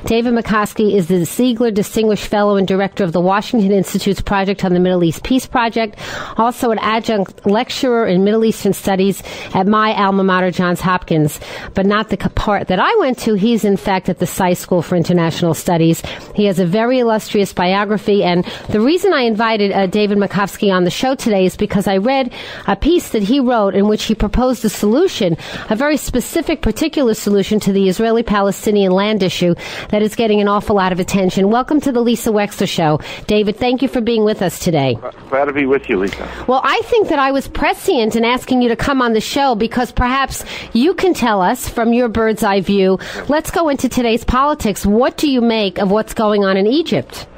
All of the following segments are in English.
David Makovsky is the Ziegler Distinguished Fellow and Director of the Washington Institute's Project on the Middle East Peace Project, also an adjunct lecturer in Middle Eastern Studies at my alma mater, Johns Hopkins, but not the part that I went to. He's, in fact, at the Sy School for International Studies. He has a very illustrious biography, and the reason I invited David Makovsky on the show today is because I read a piece that he wrote in which he proposed a solution, a very specific, particular solution to the Israeli-Palestinian land issue that is getting an awful lot of attention. Welcome to the Lisa Wexler Show. David, thank you for being with us today. Glad to be with you, Lisa. Well, I think that I was prescient in asking you to come on the show because perhaps you can tell us from your bird's eye view. Let's go into today's politics. What do you make of what's going on in Egypt?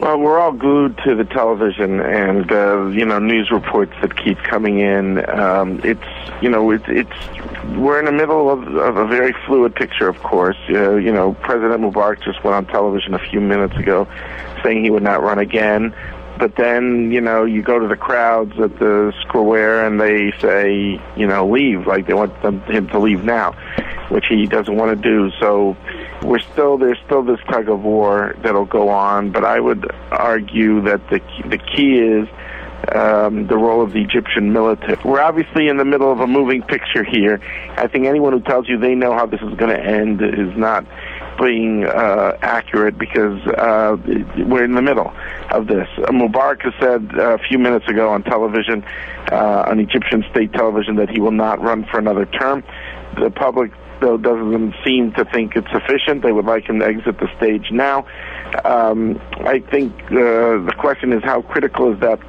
Well, we're all glued to the television and, news reports that keep coming in. We're in the middle of a very fluid picture, of course. President Mubarak just went on television a few minutes ago saying he would not run again. But then, you go to the crowds at the square and they say, leave, like they want him to leave now, which he doesn't want to do. So there's still this tug of war that'll go on. But I would argue that the key is the role of the Egyptian military. We're obviously in the middle of a moving picture here. I think anyone who tells you they know how this is going to end is not being accurate, because we're in the middle of this. Mubarak has said a few minutes ago on television, on Egyptian state television, that he will not run for another term. The public, though, doesn't seem to think it's sufficient. They would like him to exit the stage now. I think the question is, how critical is that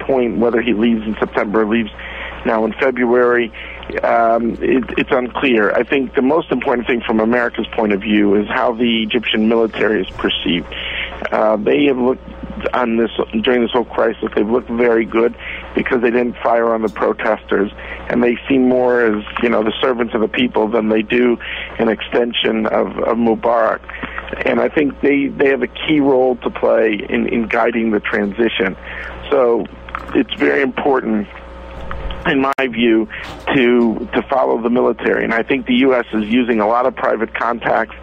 point, whether he leaves in September or leaves now in February? It's unclear. I think the most important thing from America's point of view is how the Egyptian military is perceived. They have looked on this during this whole crisis. They've looked very good because they didn't fire on the protesters, and they seem more as the servants of the people than they do an extension of Mubarak. And I think they have a key role to play in guiding the transition. So it's very important, in my view, to follow the military. And I think the U.S. is using a lot of private contacts.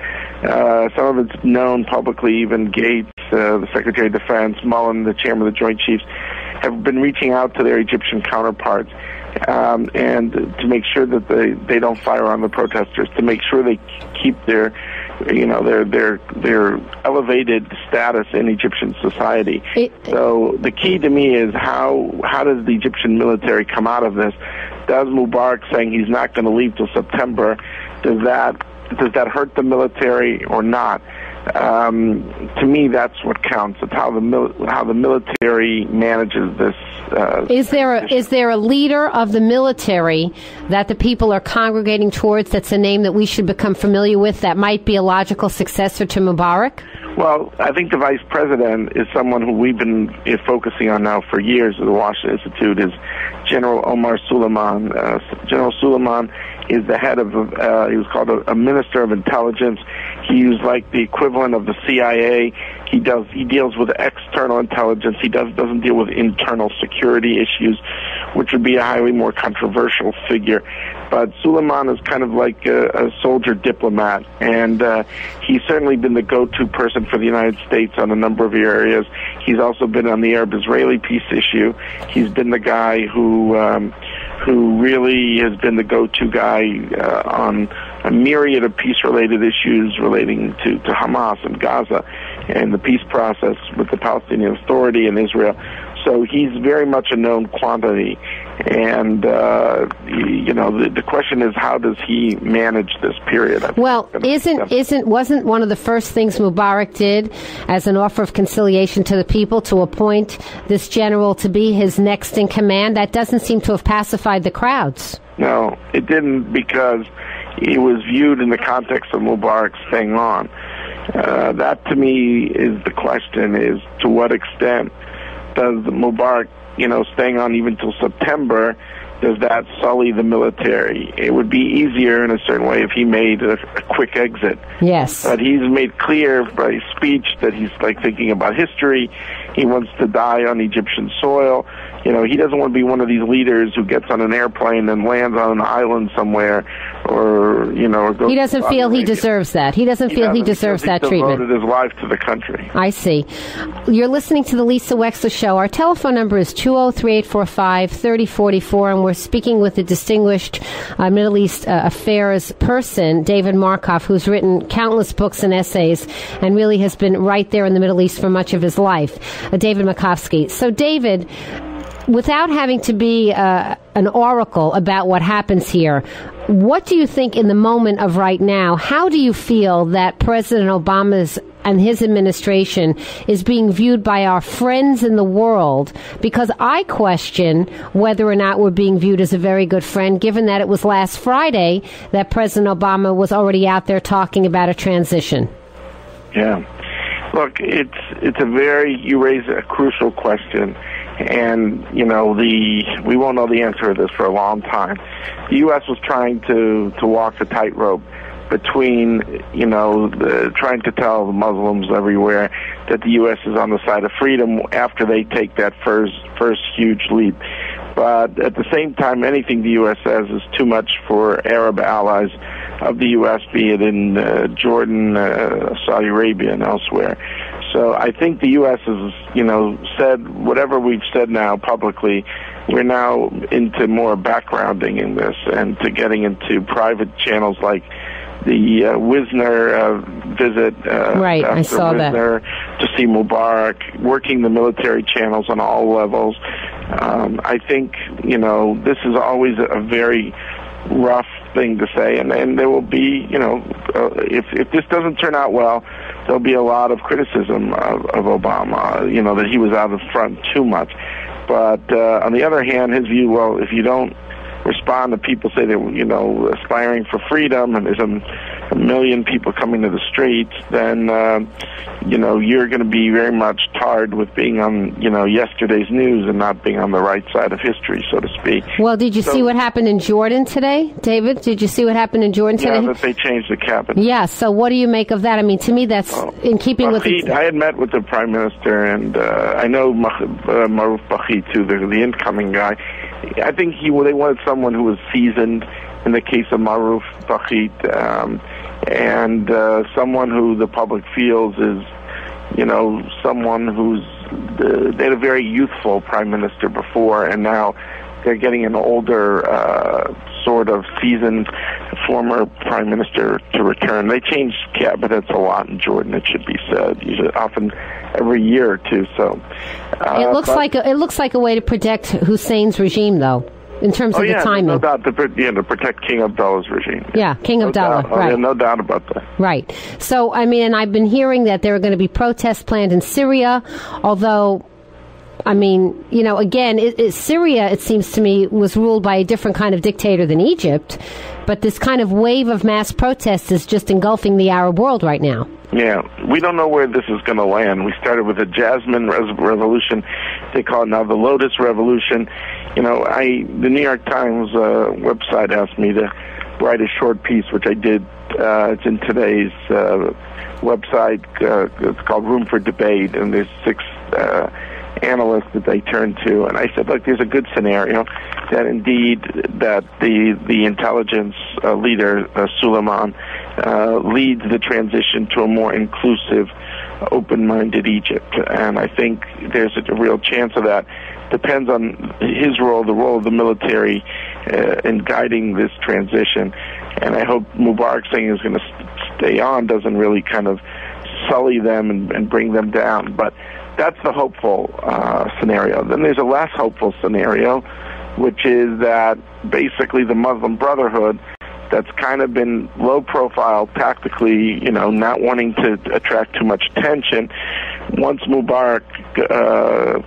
Some of it's known publicly. Even Gates, the Secretary of Defense, Mullen, the Chairman of the Joint Chiefs, have been reaching out to their Egyptian counterparts and to make sure that they don't fire on the protesters, to make sure they keep their elevated status in Egyptian society. So the key to me is how does the Egyptian military come out of this? Does Mubarak saying he's not going to leave till September, does that hurt the military or not? To me, that's what counts. It's how the military manages this. Is there a leader of the military that the people are congregating towards? That's a name that we should become familiar with. That might be a logical successor to Mubarak. Well, I think the vice president is someone who we've been focusing on now for years at the Washington Institute, is General Omar Suleiman. General Suleiman is the head of, he was called a minister of intelligence. He was like the equivalent of the CIA. He deals with external intelligence. He doesn't deal with internal security issues, which would be a highly more controversial figure. But Suleiman is kind of like a soldier diplomat, and he's certainly been the go-to person for the United States on a number of areas. He's also been on the Arab-Israeli peace issue. He's been the guy who really has been the go-to guy on a myriad of peace-related issues relating to Hamas and Gaza and the peace process with the Palestinian Authority and Israel. So he's very much a known quantity. And, the question is, how does he manage this period? Well, wasn't one of the first things Mubarak did as an offer of conciliation to the people to appoint this general to be his next in command? That doesn't seem to have pacified the crowds. No, it didn't, because it was viewed in the context of Mubarak staying on. That, to me, is the question, is to what extent does Mubarak, staying on even till September, does that sully the military? It would be easier in a certain way if he made a quick exit. Yes. But he's made clear by his speech that he's thinking about history. He wants to die on Egyptian soil. He doesn't want to be one of these leaders who gets on an airplane and lands on an island somewhere or go. He doesn't feel he deserves that. He doesn't feel he deserves that treatment. He devoted his life to the country. I see. You're listening to the Lisa Wexler Show. Our telephone number is 203-845-3044, and we're speaking with the distinguished Middle East affairs person, David Markov, who's written countless books and essays and really has been right there in the Middle East for much of his life. David Makovsky. So, David, without having to be an oracle about what happens here, what do you think in the moment of right now, how do you feel that President Obama's and his administration is being viewed by our friends in the world? Because I question whether or not we're being viewed as a very good friend, given that it was last Friday that President Obama was already out there talking about a transition. Yeah. Look, you raise a crucial question. And, we won't know the answer to this for a long time. The U.S. was trying to walk the tightrope between, trying to tell the Muslims everywhere that the U.S. is on the side of freedom after they take that first huge leap. But at the same time, anything the U.S. says is too much for Arab allies of the U.S., be it in Jordan, Saudi Arabia, and elsewhere. So I think the U.S. has, said whatever we've said now publicly. We're now into more backgrounding in this and to getting into private channels like the Wisner visit. Right, I saw Wisner, that. To see Mubarak, working the military channels on all levels. I think, this is always a very rough thing to say, and there will be, if this doesn't turn out well, there'll be a lot of criticism of Obama, that he was out in front too much. But on the other hand, his view, well, if you don't respond to people say they're, aspiring for freedom and there's a million people coming to the streets, then, you're going to be very much tarred with being on, yesterday's news and not being on the right side of history, so to speak. Well, did you see what happened in Jordan today, David? Did you see what happened in Jordan today? Yeah, that they changed the cabinet. Yeah, so what do you make of that? I mean, to me, that's in keeping with... I had met with the Prime Minister, and I know Maruf Bahi, too, the incoming guy. I think they wanted someone who was seasoned in the case of Maruf Bahi, and someone who the public feels is, someone who's... they had a very youthful prime minister before, and now they're getting an older, sort of seasoned former prime minister to return. They change cabinets a lot in Jordan, it should be said, usually often every year or two. So it looks like a way to protect Hussein's regime, though, in terms of the timing. No doubt, to protect King Abdullah's regime. Yeah, King Abdullah, right. No doubt about that. Right. So, I mean, and I've been hearing that there are going to be protests planned in Syria, although... I mean, again, Syria, it seems to me, was ruled by a different kind of dictator than Egypt, but this kind of wave of mass protests is just engulfing the Arab world right now. Yeah, we don't know where this is going to land. We started with a Jasmine Revolution. They call it now the Lotus Revolution. The New York Times website asked me to write a short piece, which I did. It's in today's website. It's called Room for Debate, and there's 6... analysts that they turn to, and I said, look, there's a good scenario that indeed that the intelligence leader Suleiman leads the transition to a more inclusive, open-minded Egypt, and I think there's a real chance of that. Depends on his role, the role of the military in guiding this transition, and I hope Mubarak saying is going to stay on doesn't really kind of sully them and bring them down, but that's the hopeful scenario. Then there's a less hopeful scenario, which is that basically the Muslim Brotherhood, that's kind of been low profile tactically, not wanting to attract too much attention. Once Mubarak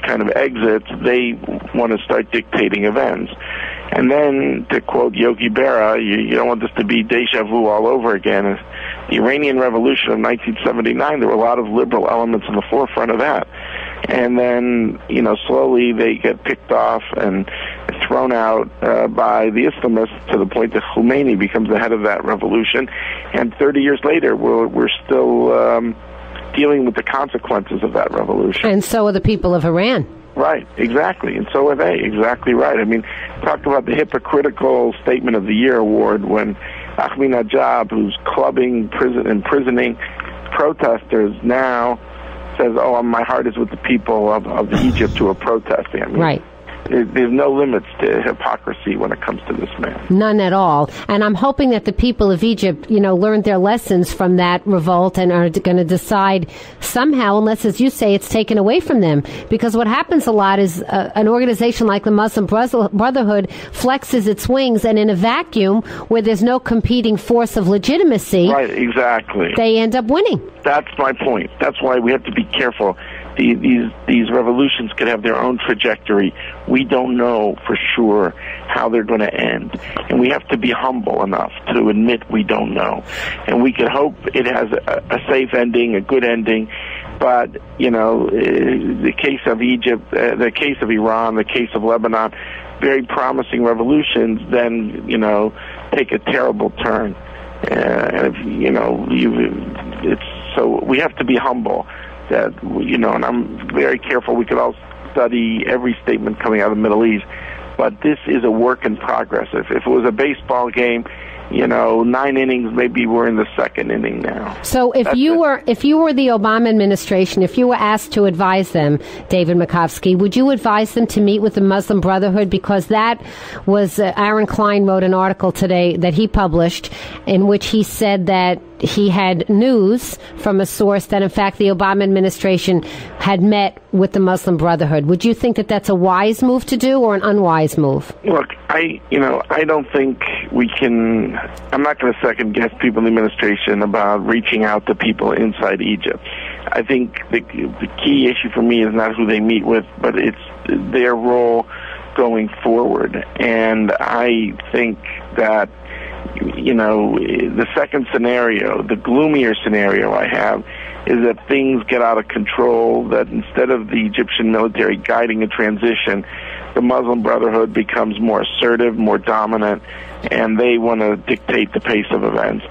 kind of exits, they want to start dictating events. And then, to quote Yogi Berra, you don't want this to be deja vu all over again. The Iranian Revolution of 1979, there were a lot of liberal elements in the forefront of that. And then, slowly they get picked off and thrown out by the Islamists to the point that Khomeini becomes the head of that revolution. And 30 years later, we're still dealing with the consequences of that revolution. And so are the people of Iran. Right, exactly, and so are they. Exactly right. I mean, talk about the hypocritical Statement of the Year award when Ahmadinejad, who's imprisoning protesters, now says, "Oh, my heart is with the people of Egypt who are protesting." I mean, right. There's no limits to hypocrisy when it comes to this man. None at all. And I'm hoping that the people of Egypt, learned their lessons from that revolt and are going to decide somehow, unless, as you say, it's taken away from them. Because what happens a lot is an organization like the Muslim Brotherhood flexes its wings, and in a vacuum where there's no competing force of legitimacy, right, exactly, they end up winning. That's my point. That's why we have to be careful. These revolutions could have their own trajectory. We don't know for sure how they're going to end. And we have to be humble enough to admit we don't know. And we can hope it has a safe ending, a good ending. But, the case of Egypt, the case of Iran, the case of Lebanon, very promising revolutions, then, take a terrible turn. So we have to be humble. That, and I'm very careful. We could all study every statement coming out of the Middle East, but this is a work in progress. If it was a baseball game, 9 innings, maybe we're in the second inning now. So if you were the Obama administration, if you were asked to advise them, David Makovsky, would you advise them to meet with the Muslim Brotherhood? Because that was, Aaron Klein wrote an article today that he published in which he said that he had news from a source that, in fact, the Obama administration had met with the Muslim Brotherhood. Would you think that that's a wise move to do or an unwise move? Look, I don't think we can. I'm not going to second guess people in the administration about reaching out to people inside Egypt. I think the key issue for me is not who they meet with, but it's their role going forward. And I think that the second scenario, the gloomier scenario I have, is that things get out of control, that instead of the Egyptian military guiding a transition, the Muslim Brotherhood becomes more assertive, more dominant, and they want to dictate the pace of events.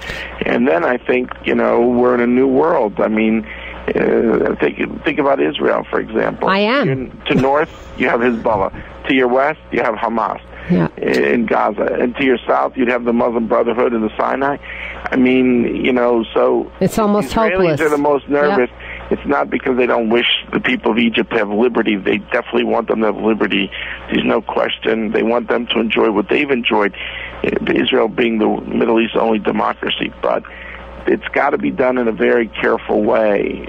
And then I think, we're in a new world. I mean, think about Israel, for example. I am. To north, you have Hezbollah. To your west, you have Hamas. Yeah. In Gaza. And to your south, you'd have the Muslim Brotherhood in the Sinai. I mean, so it's almost hopeless. Israelis are the most nervous. Yep. It's not because they don't wish the people of Egypt to have liberty. They definitely want them to have liberty. There's no question. They want them to enjoy what they've enjoyed, Israel being the Middle East's only democracy. But it's got to be done in a very careful way.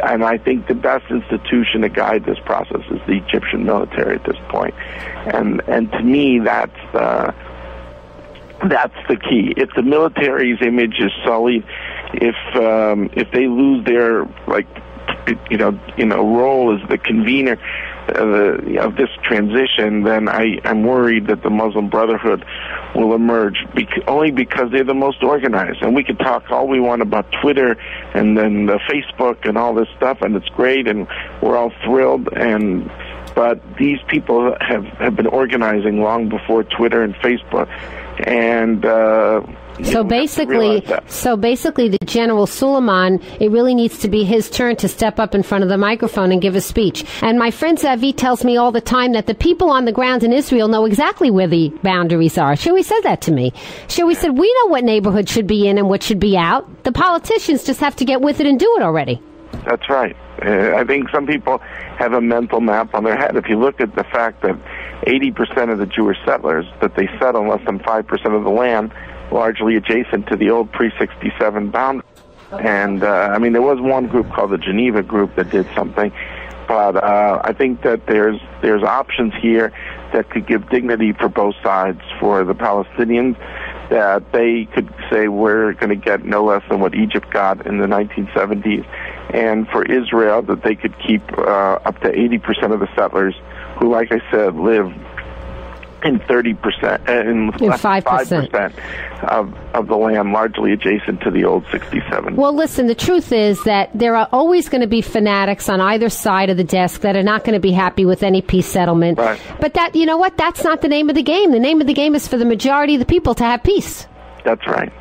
And I think the best institution to guide this process is the Egyptian military at this point. And to me, that's the key. If the military's image is sullied, if they lose their role as the convener of this transition, then I'm worried that the Muslim Brotherhood will emerge only because they're the most organized. And we can talk all we want about Twitter and then Facebook and all this stuff, and it's great, and we're all thrilled. But these people have been organizing long before Twitter and Facebook, and So basically, the General Suleiman, it really needs to be his turn to step up in front of the microphone and give a speech. And my friend Zavi tells me all the time that the people on the ground in Israel know exactly where the boundaries are. Shuri said that to me. Shuri said, we know what neighborhood should be in and what should be out. The politicians just have to get with it and do it already. That's right. I think some people have a mental map on their head. If you look at the fact that 80% of the Jewish settlers, that they settle less than 5% of the land, largely adjacent to the old pre-67 boundary. And, there was one group called the Geneva Group that did something, but I think that there's options here that could give dignity for both sides. For the Palestinians, that they could say we're going to get no less than what Egypt got in the 1970s, and for Israel, that they could keep up to 80% of the settlers who, like I said, live in 30%, in 5% of the land, largely adjacent to the old 67. Well, listen, the truth is that there are always going to be fanatics on either side of the desk that are not going to be happy with any peace settlement. Right. But that, you know what? That's not the name of the game. The name of the game is for the majority of the people to have peace. That's right.